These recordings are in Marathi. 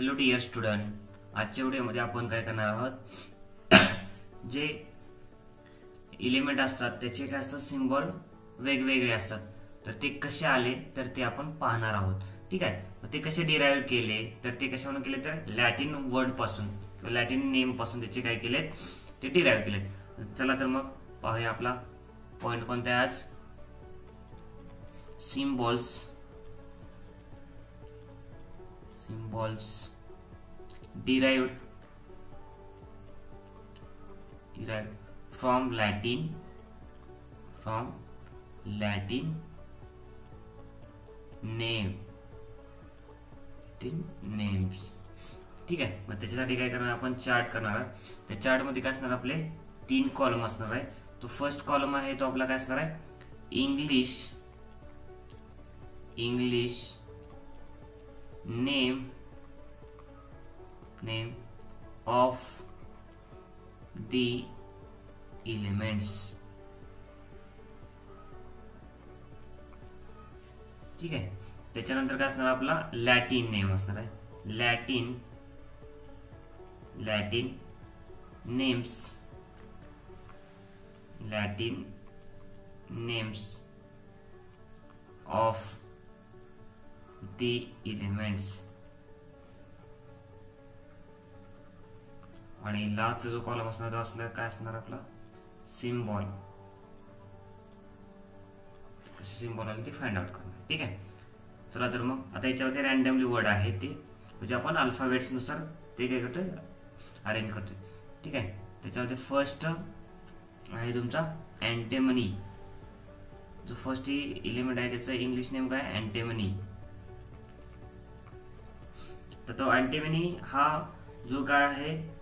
हॅलो डिअर स्टुडंट, आजच्या व्हिडिओमध्ये आपण काय करणार आहोत, जे एलिमेंट असतात त्याचे काय असतात सिम्बॉल वेगवेगळे असतात, तर ते कसे आले तर ते आपण पाहणार आहोत. ठीक आहे. मग ते कसे डिराईव्ह केले तर ते कशावरून केले तर लॅटिन वर्ड पासून किंवा लॅटिन नेम पासून त्याचे काय केलेत ते डिराईव्ह केलेत. चला तर मग पाहूया आपला पॉइंट कोणता आहे आज. Symbols derived from Latin names. ठीक आहे. मग त्याच्यासाठी काय करणार आपण चार्ट करणार आहोत. त्या चार्ट मध्ये काय असणार आपले 3 कॉलम असणार आहे. तो फर्स्ट कॉलम आहे तो आपला काय असणार आहे English name of the elements. ठीक आहे. त्याच्यानंतर काय असणार आपला लॅटिन नेम असणार आहे. Latin names of the elements. आणि लास्टचा जो कॉलम असणार तो असणार काय असणार आपला सिम्बॉल. कसे सिम्बॉल आले ते फाइंड आउट करणार. ठीक आहे. चला तर मग आता याच्यामध्ये रॅन्डमली वर्ड आहे ते म्हणजे आपण अल्फाबेट्स नुसार ते काय करतोय अरेंज करतोय. ठीक आहे. त्याच्यामध्ये फर्स्ट आहे तुमचा अँटेमनी. जो फर्स्ट एलिमेंट आहे त्याचं इंग्लिश नेम काय अँटेमनी. तर तो अँटेमनी हा जो काय आहे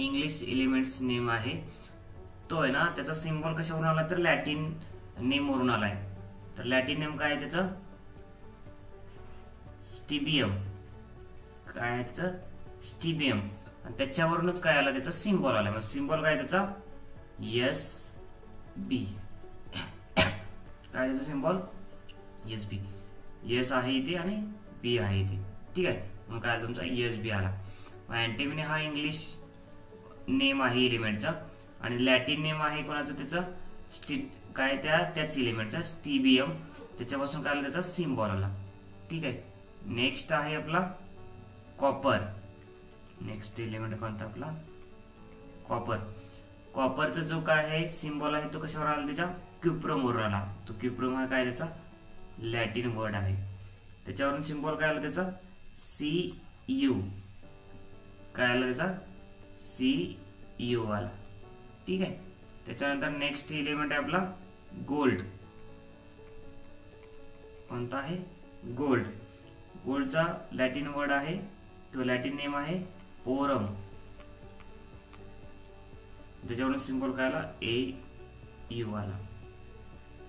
इंग्लिश एलिमेंट्स नेम आहे तो आहे ना त्याचा सिम्बॉल कशावरून आला तर लॅटिन नेम वरून आलाय. तर लॅटिन नेम काय आहे त्याचं स्टिबियम. काय आहे त्याचं स्टिबियम. आणि त्याच्यावरूनच काय आला त्याचा सिम्बॉल आला. मग सिम्बॉल काय त्याचा SB. काय त्याचा सिम्बॉल SB. एस आहे इथे आणि बी आहे इथे. ठीक आहे. मग काय तुमचा SB आला. मग अँटेमनी हा इंग्लिश नेम आहे एलिमेंटचा आणि लॅटिन नेम आहे कोणाचं त्याचा काय त्याच एलिमेंटचा स्टिबियम. त्याच्यापासून काय आला त्याचा सिम्बॉल आला. ठीक आहे. नेक्स्ट आहे आपला कॉपर. नेक्स्ट एलिमेंट कोणता आपला कॉपर. कॉपरचा जो काय आहे सिम्बॉल आहे तो कशावर आला त्याच्या क्युप्रम वरून आला. तो क्युप्रम हा काय त्याचा लॅटिन वर्ड आहे. त्याच्यावरून सिम्बॉल काय आला त्याचा CU. काय आला त्याचा CU आला. ठीक आहे. त्याच्यानंतर नेक्स्ट एलिमेंट आहे आपला गोल्ड. कोणता आहे गोल्ड. गोल्डचा लॅटिन वर्ड आहे किंवा लॅटिन नेम आहे ओरम. त्याच्यावरून सिम्बॉल काय आला AU आला.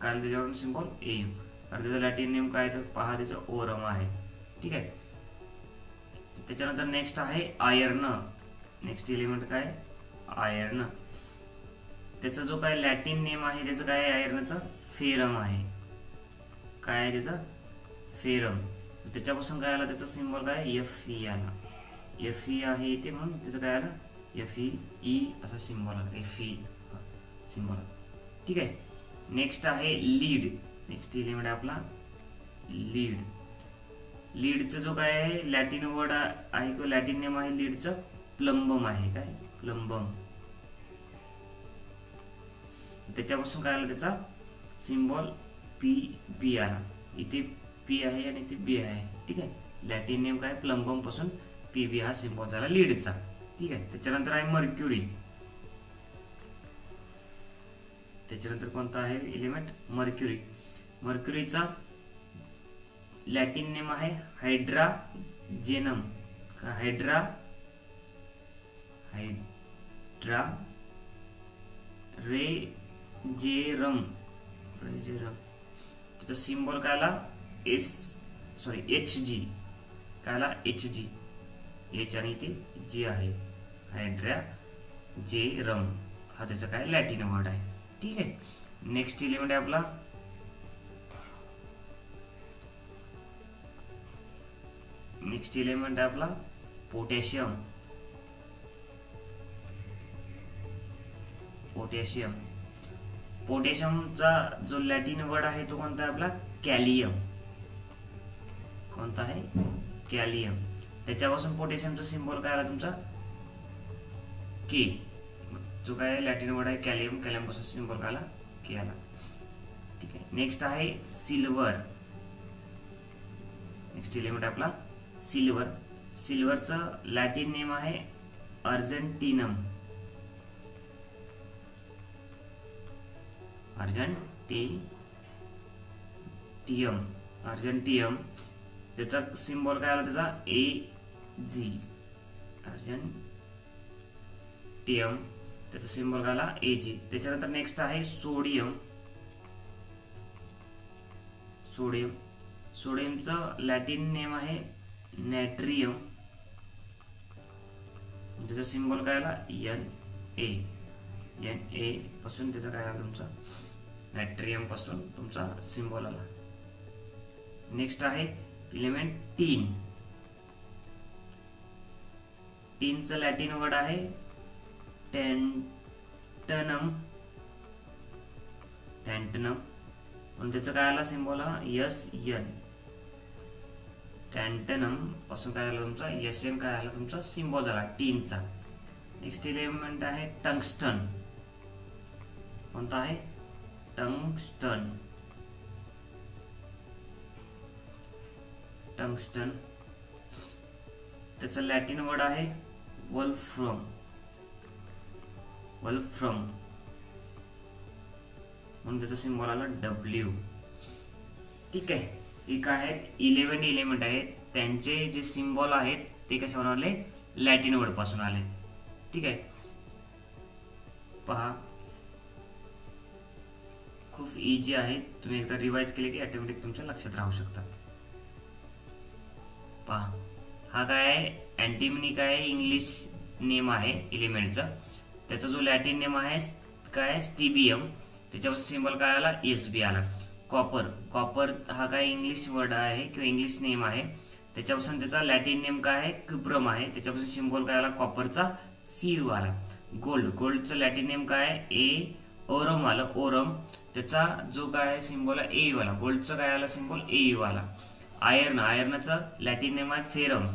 काय त्याच्यावरून सिम्बॉल AU. आणि त्याचं लॅटिन नेम काय तर पहा त्याचं ओरम आहे. ठीक आहे. त्याच्यानंतर नेक्स्ट आहे आयर्न. नेक्स्ट एलिमेंट काय आयर्न. त्याचा जो काय लॅटिन नेम आहे त्याचं काय आहे आयर्नचा फेरम आहे. काय आहे त्याचा फेरम. त्याच्यापासून काय आला त्याचा सिम्बॉल काय FE आला. FE आहे इथे म्हणून त्याचं काय आलं FE असा सिम्बॉल आला. FE symbol. ठीक आहे. नेक्स्ट आहे लीड. नेक्स्ट एलिमेंट आहे आपला लीड. लीडचा जो काय आहे लॅटिन वर्ड आहे किंवा लॅटिन नेम आहे लीडचा प्लंबम आहे. काय प्लंबम. त्याच्यापासून काय आला त्याचा सिम्बॉल PB आला. इथे P आहे आणि इथे B आहे. ठीक आहे. लॅटिन नेम काय प्लंबम पासून PB हा सिम्बॉल झाला लीडचा. ठीक आहे. त्याच्यानंतर आहे मर्क्युरी. त्याच्यानंतर कोणता आहे एलिमेंट मर्क्युरी. मर्क्युरीचा लॅटिन नेम आहे हायड्राजेनम. रेजेरम. त्याचा सिम्बॉल काय आला HG. काय आला HG. H आणि इथे G आहे. हायड्राजेरम हा त्याचा काय लॅटिन वर्ड आहे. ठीक आहे. नेक्स्ट एलिमेंट आहे आपला नेक्स्ट एलिमेंट आहे आपला पोटॅशियम. पोटॅशियम पोटॅशियमचा जो लॅटिन वर्ड आहे तो कोणता आहे आपला कॅलियम. कोणता आहे कॅलियम. त्याच्यापासून पोटॅशियमचा सिंबल काय आला तुमचा के. जो काय लॅटिन वर्ड आहे कॅलियम, कॅलियम पासून सिंबल काय आला के आला. ठीक आहे. नेक्स्ट आहे सिल्वर. नेक्स्ट एलिमेंट आपला सिल्वर. सिल्वरचं लॅटिन नेम आहे अर्जेंटिनम. अर्जेंटियम. त्याचा सिंबल काय आला त्याचा AG. अर्जेंटियम त्याचा सिंबल काय आला AG. त्याच्यानंतर नेक्स्ट आहे सोडियम. सोडियमचं लॅटिन नेम आहे नॅट्रियम. त्याचा सिंबल काय आला Na पासून त्याचा काय आला तुमचा नॅट्रियम पासून तुमचा सिंबल आला. नेक्स्ट आहे एलिमेंट टीन. टीनचं लॅटिन वर्ड आहे टॅन्टनम. म्हणून त्याचं काय आला सिंबल SN. टॅन्टनम पासून काय आला तुमचा SN काय आला तुमचा सिंबल झाला टीनचा. नेक्स्ट एलिमेंट आहे टंगस्टन. कोणता आहे टंगस्टन. त्याचं लॅटिन वर्ड आहे वोल्फ्रम. म्हणून त्याचा सिंबल आला W. ठीक आहे. हे काय आहेत 11 एलिमेंट आहेत. त्यांचे जे सिंबल आहेत ते कशावर आले लॅटिन वर्ड पासून आले. ठीक आहे. पहा खूप इझी आहे. तुम्ही एकदा रिवाइज केले की ऑटोमॅटिक तुमच्या लक्षात राहू शकतात. पहा हा काय आहे अँटीमनी काय इंग्लिश नेम आहे एलिमेंटचा. त्याचा जो लॅटिन नेम आहे काय स्टिबियम. त्याच्यापासून सिंबल काय आला SB आला. कॉपर हा काय इंग्लिश वर्ड आहे किंवा इंग्लिश नेम आहे. त्याच्यापासून त्याचा लॅटिन नेम काय आहे क्युप्रम आहे. त्याच्यापासून सिंबल काय आला कॉपरचा CU आला. गोल्डचं लॅटिन नेम काय आहे ओरम आलं. ओरम त्याचा जो काय सिंबल आहे AU आला. गोल्डचं काय आला सिंबल AU आला. आयर्नचा लॅटिन नेम आहे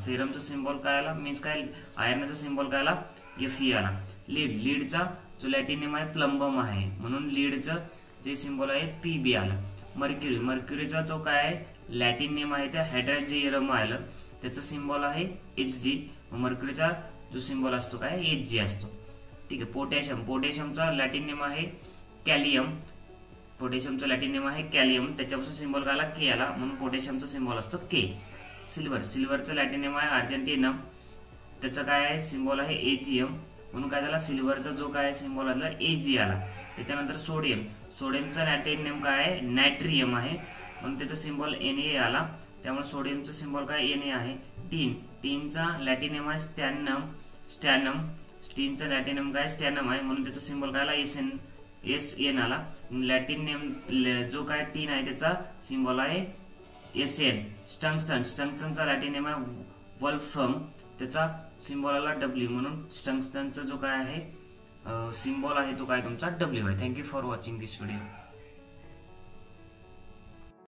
फेरमचा सिंबल काय आला मीन्स काय आयर्नचा सिंबल काय आला Fe आला. लीडचा जो लॅटिन नेम आहे प्लंबम आहे म्हणून लीडचं जे सिंबल आहे PB आलं. मर्क्युरीचा जो काय आहे लॅटिन नेम आहे त्या हायड्रोजियम आलं. त्याचं सिंबल आहे HG. मर्क्युरीचा जो सिंबल असतो काय HG असतो. ठीक आहे. पोटॅशियमचा लॅटिन नेम आहे कॅलियम. त्याच्यापासून सिंबल काय आला के आला म्हणून पोटॅशियमचा सिंबल असतो के. सिल्वरचं लॅटिन नेम आहे अर्जेंटिनम. त्याचं काय आहे सिंबल आहे AGM म्हणून काय झाला सिल्वरचा जो काय सिंबल आला AG आला. त्याच्यानंतर सोडियमचा लॅटिन नेम काय आहे नॅट्रियम आहे म्हणून त्याचा सिंबल Na आला. त्यामुळे सोडियमचा सिंबल काय Na आहे. टीनचा लॅटिन नेम आहे स्टॅनम. टीनचा लॅटिन नेम काय स्टॅनम आहे म्हणून त्याचा सिंबल काय आला SN आला. लॅटिन नेम जो काय टीन आहे त्याचा सिंबल आहे SN. स्टंगस्टनचा लॅटिन नेम आहे वोल्फ्रम. त्याचा सिंबल आला W म्हणून स्टंगस्टनचा जो काय आहे सिंबल आहे तो काय तुमचा W आहे. Thank you for watching this video.